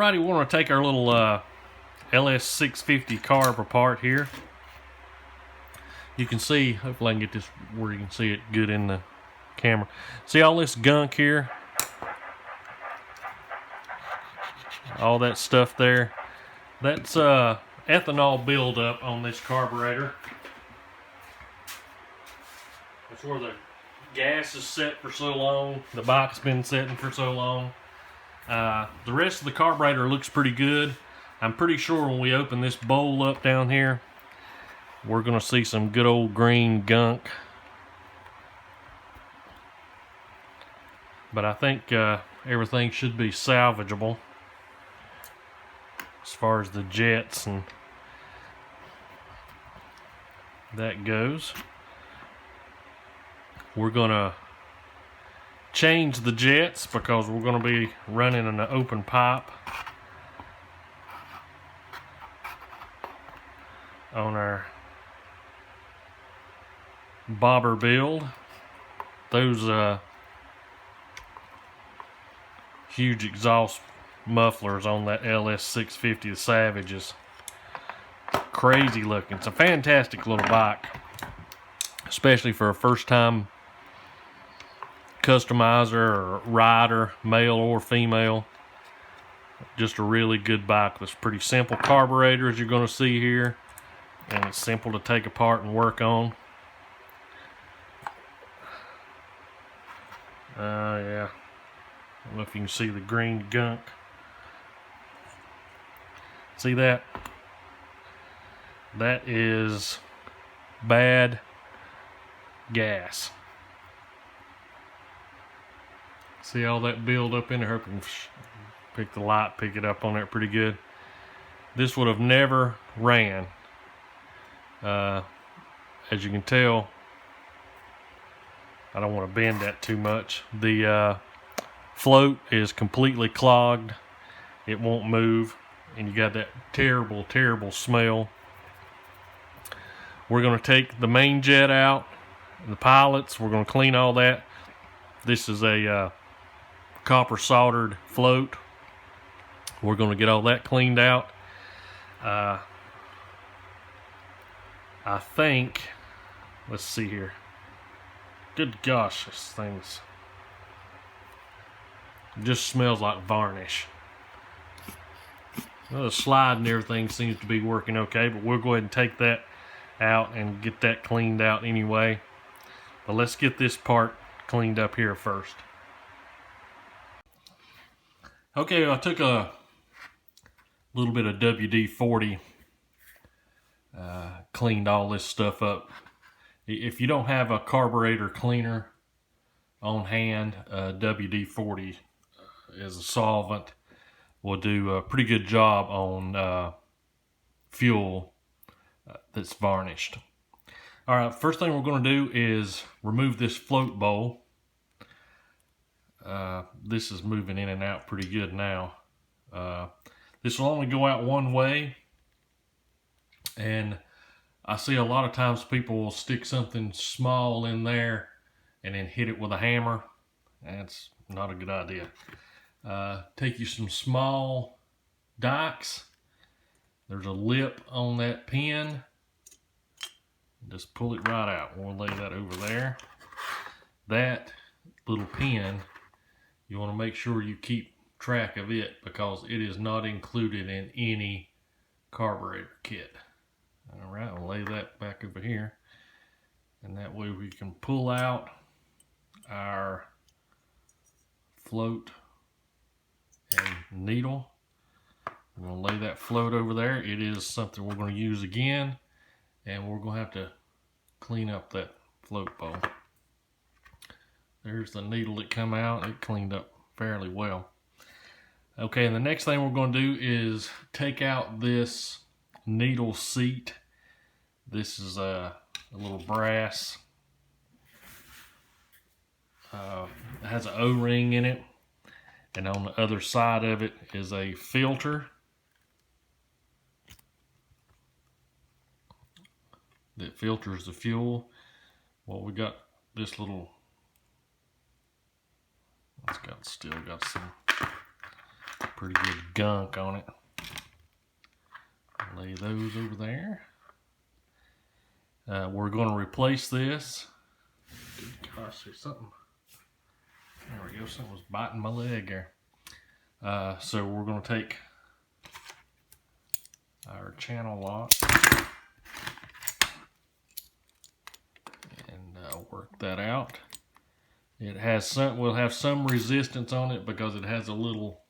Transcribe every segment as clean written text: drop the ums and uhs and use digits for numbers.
Alrighty, we want to take our little LS650 carb apart here. You can see, hopefully I can get this where you can see it good in the camera. See all this gunk here? All that stuff there. That's ethanol buildup on this carburetor. That's where the gas is set for so long. The bike's been setting for so long. The rest of the carburetor looks pretty good. I'm pretty sure when we open this bowl up down here, we're going to see some good old green gunk. But I think everything should be salvageable as far as the jets and that goes. We're going to change the jets because we're going to be running an open pipe on our bobber build. Those huge exhaust mufflers on that LS650, the Savage, is crazy looking. It's a fantastic little bike, especially for a first time customizer or rider, male or female. Just a really good bike. That's pretty simple carburetor, as you're going to see here, and it's simple to take apart and work on. Yeah, I don't know if you can see the green gunk. See that? That is bad gas. See all that build up in there? Hope you can pick the light, pick it up on there pretty good. This would have never ran. As you can tell, I don't want to bend that too much. The float is completely clogged. It won't move, and you got that terrible, terrible smell. We're going to take the main jet out, the pilots. We're going to clean all that. This is a copper soldered float. We're going to get all that cleaned out. I think, let's see here. Good gosh, this thing's just smells like varnish. Well, the slide and everything seems to be working okay, but we'll go ahead and take that out and get that cleaned out anyway. But let's get this part cleaned up here first. Okay, I took a little bit of WD-40, cleaned all this stuff up. If you don't have a carburetor cleaner on hand, WD-40 as a solvent will do a pretty good job on fuel that's varnished. Alright, first thing we're going to do is remove this float bowl. This is moving in and out pretty good now. This will only go out one way, and I see a lot of times people will stick something small in there and then hit it with a hammer. That's not a good idea. Take you some small dikes. There's a lip on that pin. Just pull it right out. We'll lay that over there. That little pin, you want to make sure you keep track of it because it is not included in any carburetor kit. Alright, I'll lay that back over here, and that way we can pull out our float and needle. I'm going to lay that float over there. It is something we're going to use again, and we're going to have to clean up that float bowl. There's the needle that come out. It cleaned up fairly well. Okay, and the next thing we're going to do is take out this needle seat. This is a little brass. It has an O-ring in it, and on the other side of it is a filter that filters the fuel. Well, we got this little, it's got still got some pretty good gunk on it. Lay those over there. We're going to replace this. Gosh, there's something. There we go. Something was biting my leg there. So we're going to take our channel lock and work that out. It has some. Will have some resistance on it because it has a little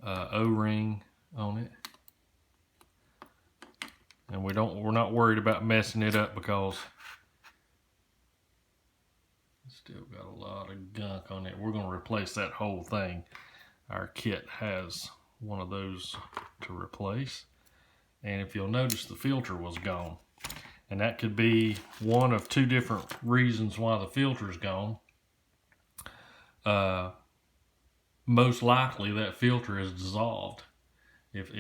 O-ring on it, and we're not worried about messing it up because it's still got a lot of gunk on it. We're going to replace that whole thing. Our kit has one of those to replace, and if you'll notice, the filter was gone, and that could be one of two different reasons why the filter's gone. Most likely that filter is dissolved. If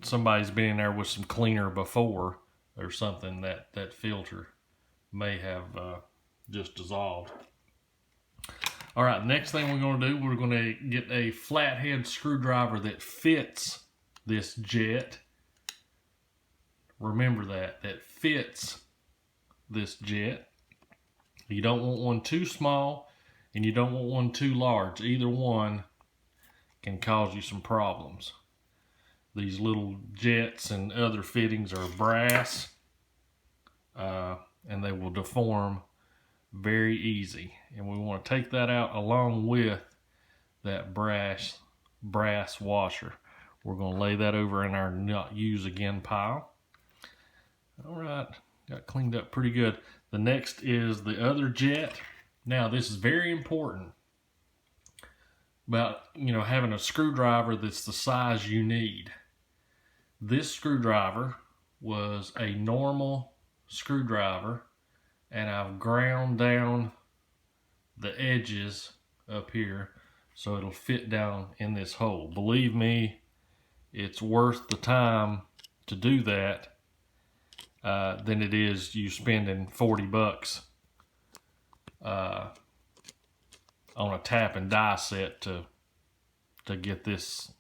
somebody's been in there with some cleaner before or something, that filter may have just dissolved. All right, next thing we're going to do, we're going to get a flathead screwdriver that fits this jet. Remember that fits this jet. You don't want one too small and you don't want one too large. Either one can cause you some problems. These little jets and other fittings are brass, and they will deform very easy. And we want to take that out along with that brass washer. We're going to lay that over in our not use again pile. All right, got cleaned up pretty good. The next is the other jet. Now this is very important about having a screwdriver that's the size you need. This screwdriver was a normal screwdriver, and I've ground down the edges up here so it'll fit down in this hole. Believe me, it's worth the time to do that than it is you spending 40 bucks on a tap and die set to get this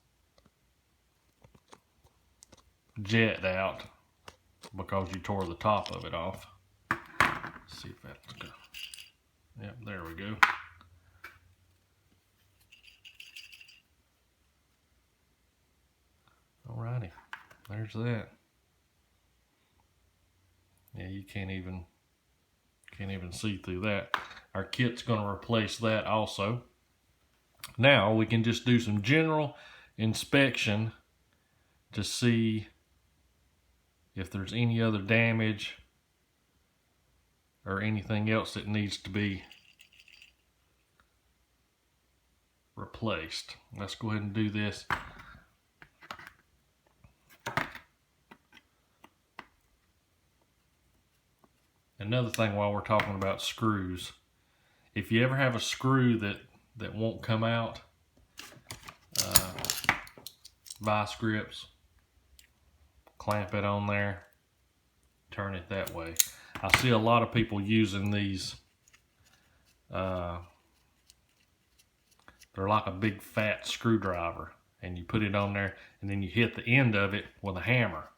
jet out because you tore the top of it off. Let's see if that's good. Yep, there we go. Alrighty, there's that. Yeah, you can't even see through that. Our kit's going to replace that also. Now we can just do some general inspection to see if there's any other damage or anything else that needs to be replaced. Let's go ahead and do this. Another thing while we're talking about screws, if you ever have a screw that won't come out, vice grips, clamp it on there, turn it that way. I see a lot of people using these, they're like a big fat screwdriver, and you put it on there and then you hit the end of it with a hammer,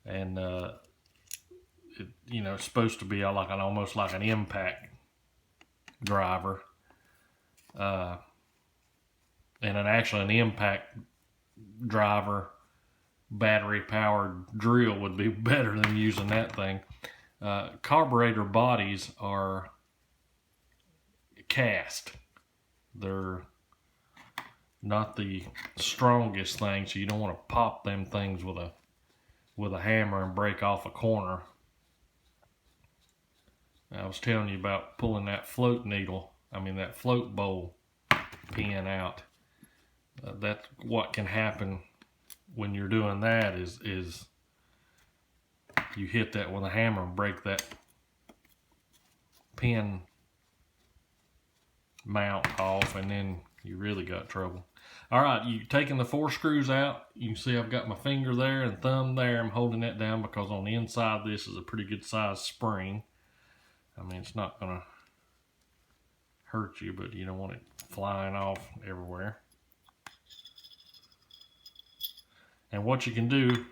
and it's supposed to be like almost like an impact driver, and actually an impact driver battery powered drill would be better than using that thing. Carburetor bodies are cast. They're not the strongest thing, so you don't want to pop them things with a hammer and break off a corner. I was telling you about pulling that float bowl pin out. That's what can happen when you're doing that is you hit that with a hammer and break that pin mount off, and then you really got trouble. All right, you taking the 4 screws out. You can see I've got my finger there and thumb there. I'm holding that down because on the inside this is a pretty good size spring. I mean, it's not gonna hurt you, but you don't want it flying off everywhere. And what you can do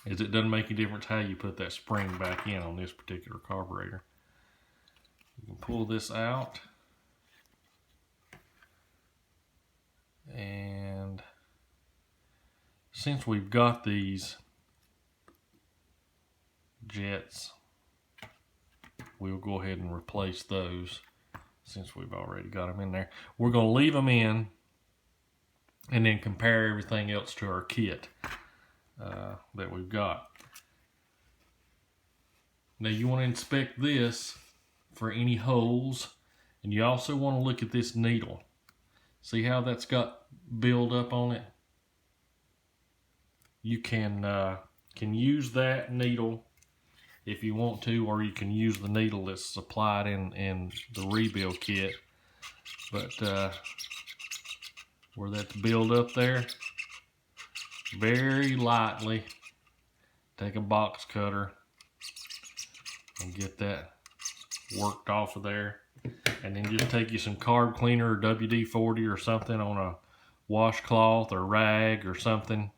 is it doesn't make any difference how you put that spring back in on this particular carburetor. You can pull this out, and since we've got these jets, we'll go ahead and replace those since we've already got them in there. We're going to leave them in and then compare everything else to our kit that we've got. Now you want to inspect this for any holes, and you also want to look at this needle. See how that's got build up on it? You can use that needle if you want to, or you can use the needle that's supplied in the rebuild kit. But where that's build up there, very lightly take a box cutter and get that worked off of there, and then just take you some carb cleaner or WD-40 or something on a washcloth or rag or something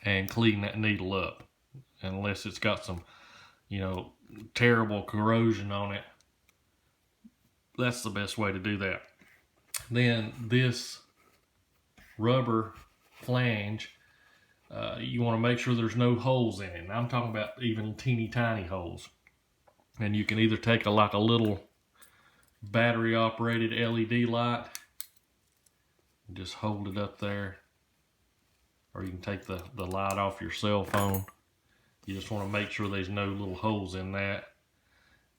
and clean that needle up, unless it's got some, you know, terrible corrosion on it. That's the best way to do that. Then this rubber flange, you want to make sure there's no holes in it. And I'm talking about even teeny tiny holes. And you can either take a little battery operated LED light and just hold it up there, or you can take the light off your cell phone. You just want to make sure there's no little holes in that.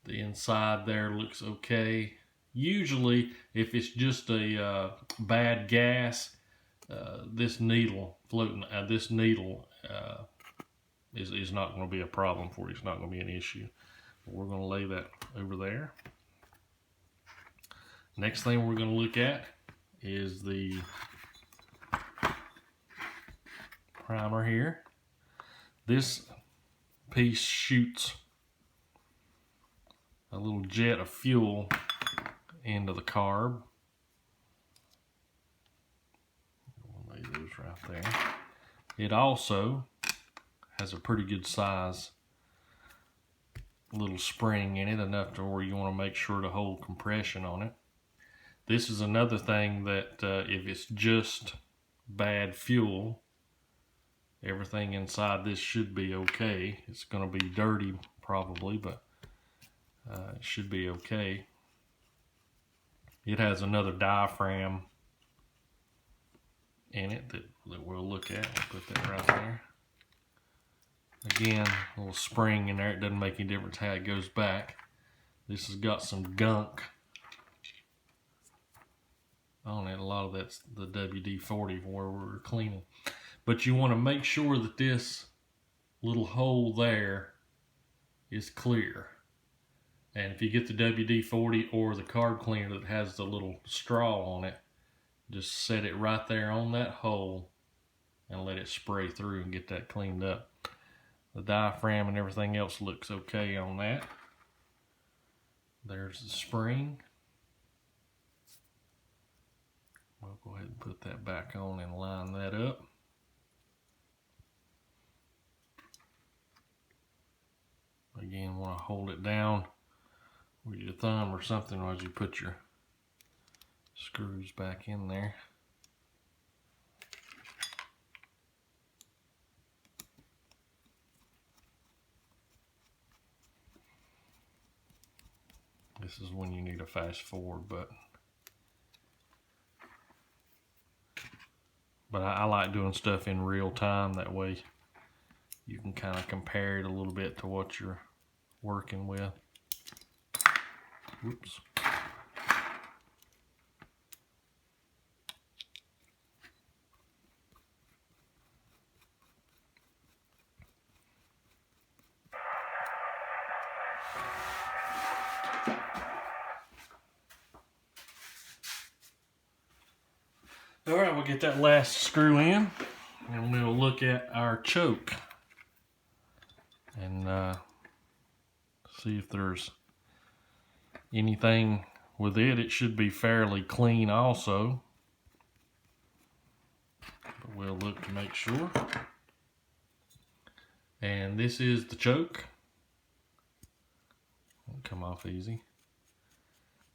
The inside there looks okay. Usually if it's just a bad gas, this needle floating, this needle is not going to be a problem for you. It's not going to be an issue. We're going to lay that over there. Next thing we're going to look at is the primer here. This piece shoots a little jet of fuel into the carb. We'll lay those right there. It also has a pretty good size little spring in it, enough to where you want to make sure to hold compression on it. This is another thing that if it's just bad fuel, everything inside this should be okay. It's going to be dirty probably, but it should be okay. It has another diaphragm in it that we'll look at. We'll put that right there. Again, a little spring in there. It doesn't make any difference how it goes back. This has got some gunk on it. A lot of that's the WD-40 where we're cleaning. But you want to make sure that this little hole there is clear. And if you get the WD-40 or the carb cleaner that has the little straw on it, just set it right there on that hole and let it spray through and get that cleaned up. The diaphragm and everything else looks okay on that. There's the spring. We'll go ahead and put that back on and line that up. Again, want to hold it down with your thumb or something as you put your screws back in there. This is when you need a fast forward button. But I like doing stuff in real time. That way you can kind of compare it a little bit to what you're working with. Whoops. All right, we'll get that last screw in, and we'll look at our choke and see if there's anything with it. It should be fairly clean also. But we'll look to make sure. And this is the choke. Won't come off easy.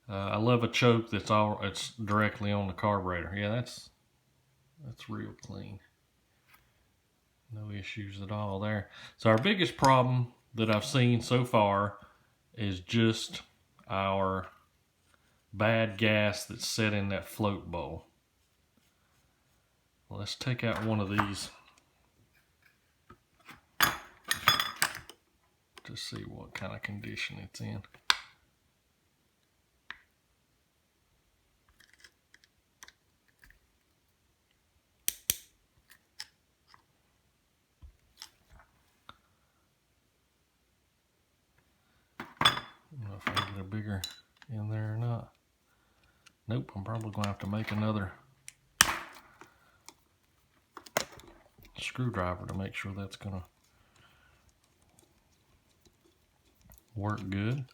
I love a choke it's directly on the carburetor. Yeah, that's real clean. No issues at all there. So our biggest problem that I've seen so far is just our bad gas that's set in that float bowl. Well, let's take out one of these to see what kind of condition it's in. I don't know if I can get a bigger in there or not. Nope, I'm probably going to have to make another screwdriver to make sure that's going to work good.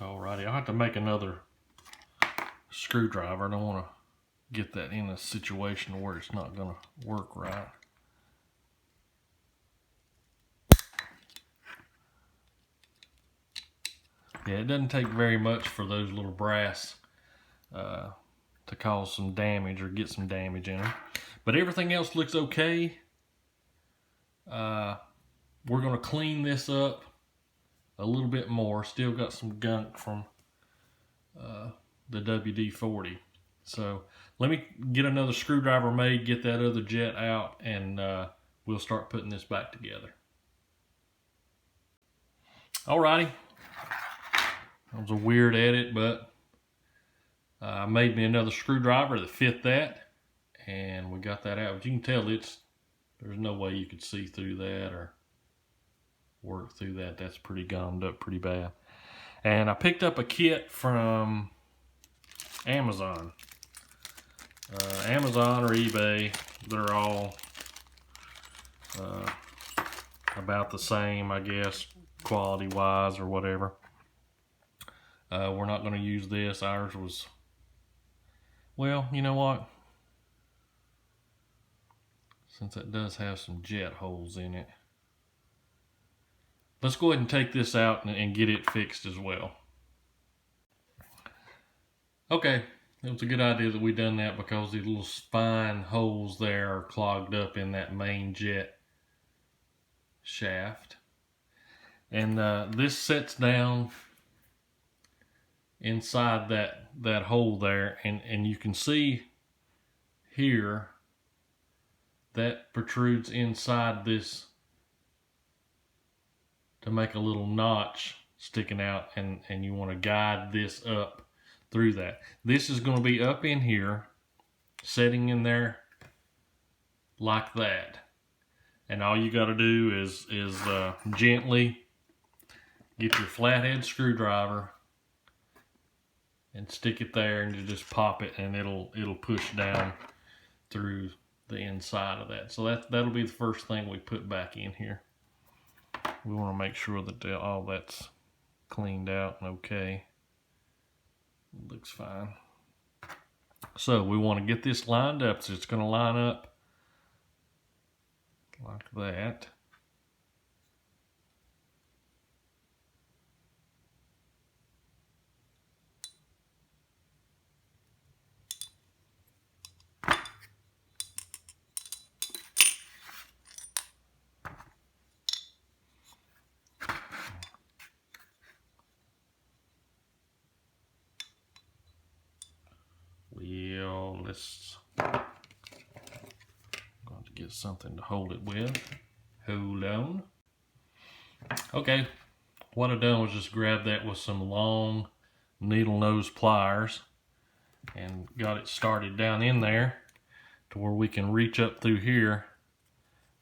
Alrighty, I'll have to make another screwdriver. I don't want to get that in a situation where it's not going to work right. Yeah, it doesn't take very much for those little brass to cause some damage or get some damage in them. But everything else looks okay. We're going to clean this up a little bit more. Still got some gunk from the WD-40. So let me get another screwdriver made, get that other jet out, and we'll start putting this back together. Alrighty. That was a weird edit, but I made me another screwdriver that fit that, and we got that out. But you can tell there's no way you could see through that or work through that. That's pretty gummed up pretty bad. And I picked up a kit from Amazon. Amazon or eBay, they're all about the same, I guess, quality wise or whatever. We're not going to use this. Ours was, well, you know what? Since it does have some jet holes in it, let's go ahead and take this out and get it fixed as well. Okay, it was a good idea that we done that because these little spine holes there are clogged up in that main jet shaft. And this sets down inside that hole there, and you can see here that protrudes inside this to make a little notch sticking out, and you want to guide this up through that. This is going to be up in here, setting in there like that, and all you got to do is gently get your flathead screwdriver and stick it there, and you just pop it, and it'll push down through the inside of that. So that'll be the first thing we put back in here. We want to make sure that all that's cleaned out and okay. It looks fine. So we want to get this lined up. So it's going to line up like that. I'm going to get something to hold it with. Hold on. Okay, what I've done was just grab that with some long needle nose pliers and got it started down in there to where we can reach up through here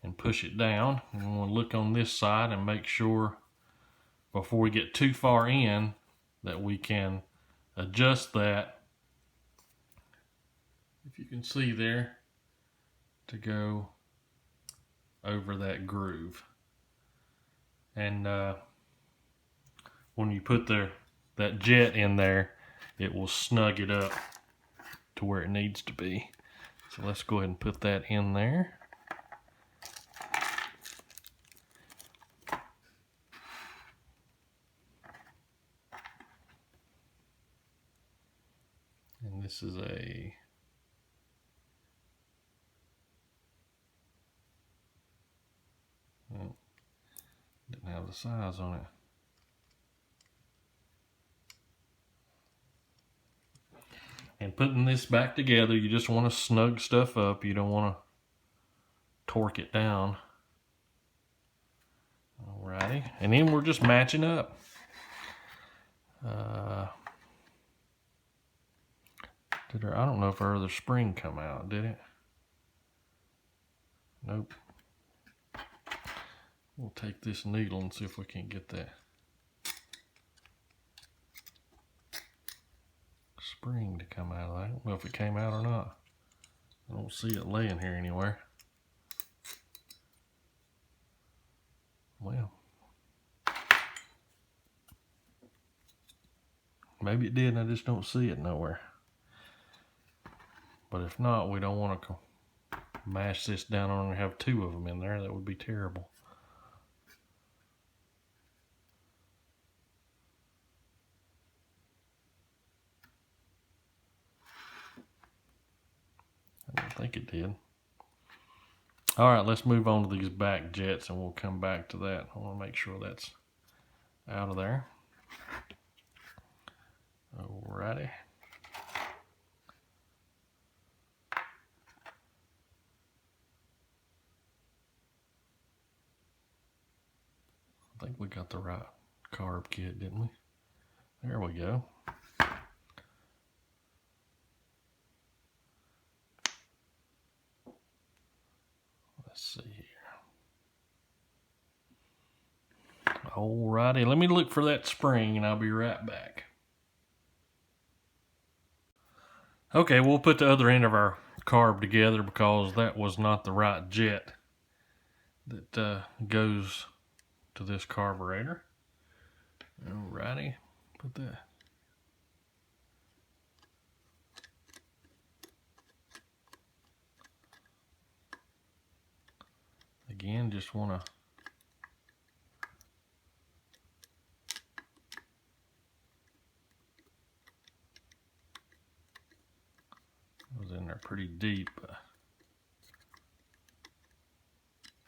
and push it down. And we want to look on this side and make sure before we get too far in that we can adjust that. If you can see there, to go over that groove. And when you put that jet in there, it will snug it up to where it needs to be. So let's go ahead and put that in there. And this is a didn't have the size on it. And putting this back together, you just want to snug stuff up. You don't want to torque it down. Alrighty, and then we're just matching up. I don't know if our other spring come out, did it? Nope. We'll take this needle and see if we can't get that spring to come out of that. I don't know if it came out or not. I don't see it laying here anywhere. Well, maybe it did and I just don't see it nowhere. But if not, we don't want to mash this down on and have two of them in there. That would be terrible. I don't think it did. All right, let's move on to these back jets and we'll come back to that. I want to make sure that's out of there. Alrighty. I think we got the right carb kit, didn't we? There we go. Let's see here. Alrighty, let me look for that spring and I'll be right back. Okay, we'll put the other end of our carb together because that was not the right jet that goes to this carburetor. Alrighty, put that. Again, just want to was in there pretty deep.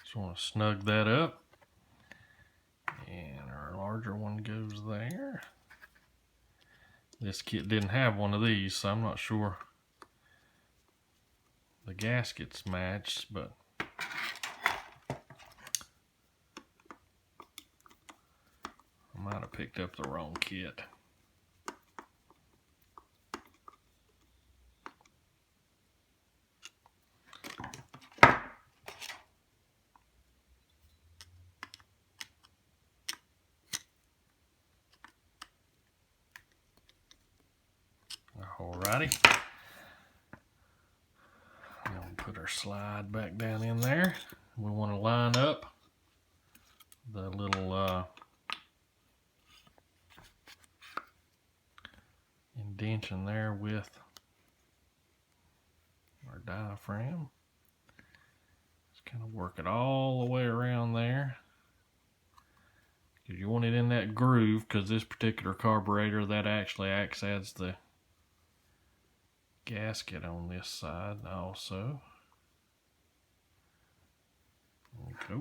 Just want to snug that up. And our larger one goes there. This kit didn't have one of these, so I'm not sure the gaskets matched, but I might have picked up the wrong kit. Alrighty. Now we'll put our slide back down in there. We want to line up the little indentation there with our diaphragm. Just kind of work it all the way around there. Because you want it in that groove, because this particular carburetor, that actually acts as the gasket on this side also. Okay.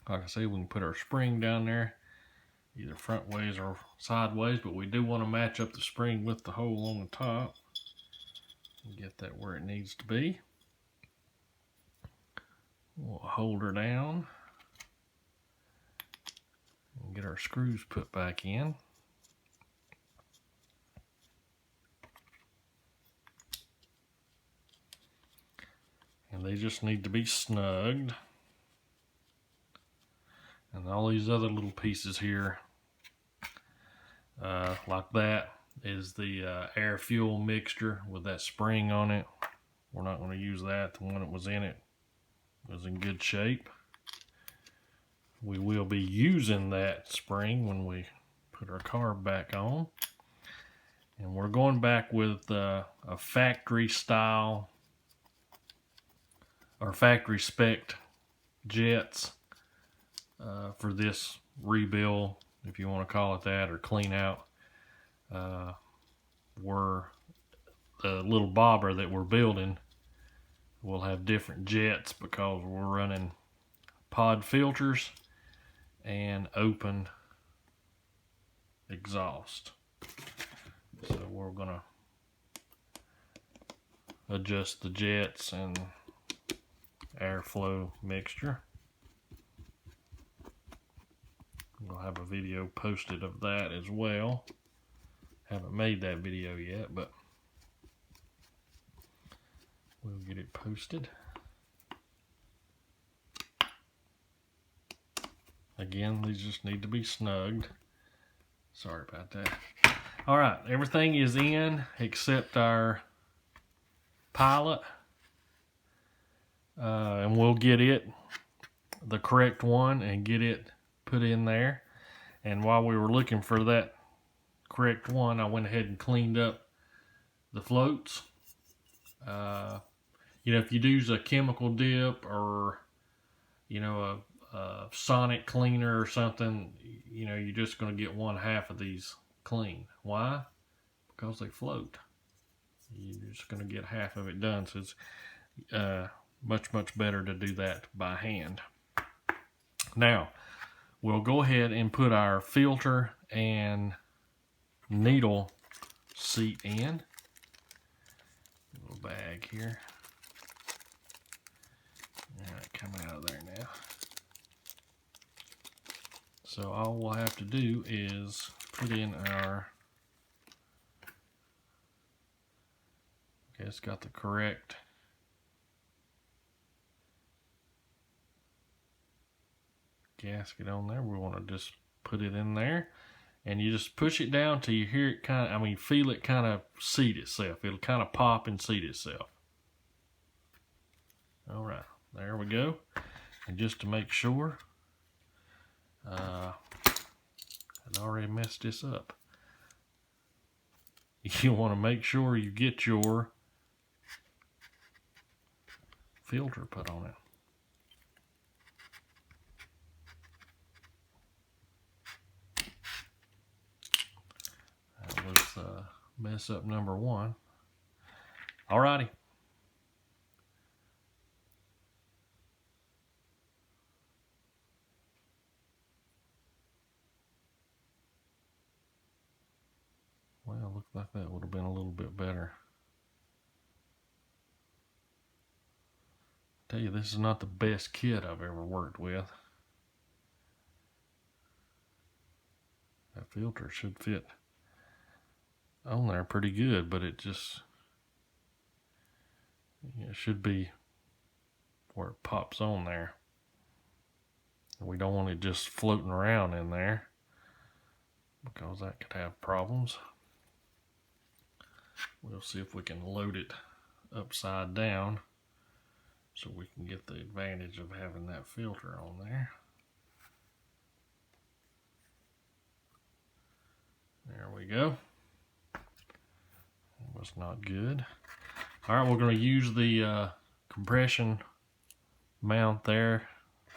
Like I say, we can put our spring down there either front ways or sideways, but we do want to match up the spring with the hole on the top and get that where it needs to be. We'll hold her down and get our screws put back in. And they just need to be snugged. And all these other little pieces here, like that, is the air fuel mixture with that spring on it. we're not going to use that. The one that was in it was in good shape. We will be using that spring when we put our carb back on. And we're going back with a factory style or factory spec jets for this rebuild, if you want to call it that, or clean out. We're the little bobber that we're building will have different jets because we're running pod filters and open exhaust. So we're gonna adjust the jets and airflow mixture. We'll have a video posted of that as well. Haven't made that video yet, but we'll get it posted. Again, these just need to be snugged. Sorry about that. All right, everything is in except our pilot. And we'll get it, the correct one, and get it put in there. And while we were looking for that correct one, I went ahead and cleaned up the floats. You know, if you use a chemical dip or, you know, a sonic cleaner or something, you know, you're just going to get 1/2 of these clean. Why? Because they float. You're just going to get half of it done. So it's much better to do that by hand. Now, we'll go ahead and put our filter and needle seat in. Little bag here. All right, coming out of there now. So all we'll have to do is put in our, okay, it's got the correct gasket on there. We want to just put it in there, and you just push it down till you hear it kind of, feel it kind of seat itself. It'll kind of pop and seat itself. All right, there we go. And just to make sure, I'd already messed this up. You want to make sure you get your filter put on it. That was mess up number one. Alrighty. Well, looked like that would have been a little bit better. Tell you, this is not the best kit I've ever worked with. That filter should fit on there pretty good, but it just, it should be where it pops on there. We don't want it just floating around in there because that could have problems. We'll see if we can load it upside down so we can get the advantage of having that filter on there. There we go. That was not good. All right, we're going to use the compression mount there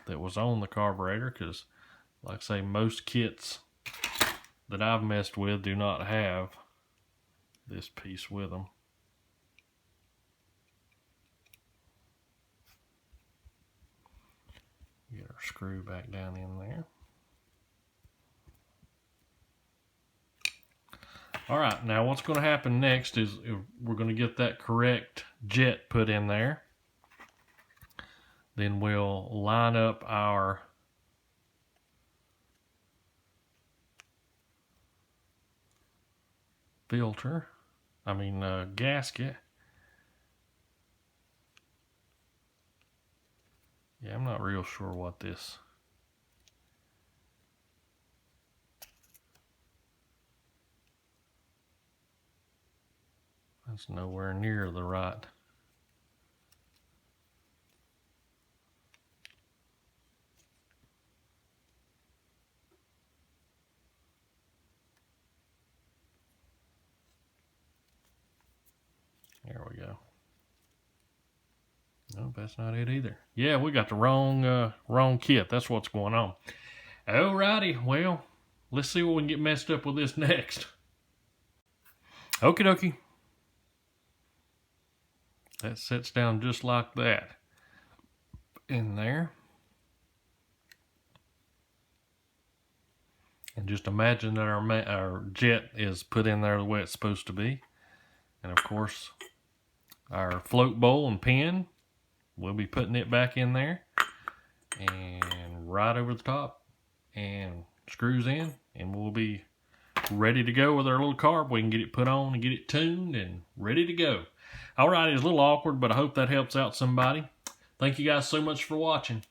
that was on the carburetor, because like I say, most kits that I've messed with do not have this piece with them. Get our screw back down in there. All right, now what's going to happen next is we're going to get that correct jet put in there. Then we'll line up our filter, gasket. Yeah, I'm not real sure what this. That's nowhere near the right There we go. No, that's not it either. Yeah, we got the wrong kit. That's what's going on. Alrighty, well, let's see what we can get messed up with this next. Okie dokie. That sits down just like that in there. And just imagine that our jet is put in there the way it's supposed to be. And of course, our float bowl and pin, we'll be putting it back in there. And right over the top. And screws in. And we'll be ready to go with our little carb. We can get it put on and get it tuned and ready to go. Alright, it's a little awkward, but I hope that helps out somebody. Thank you guys so much for watching.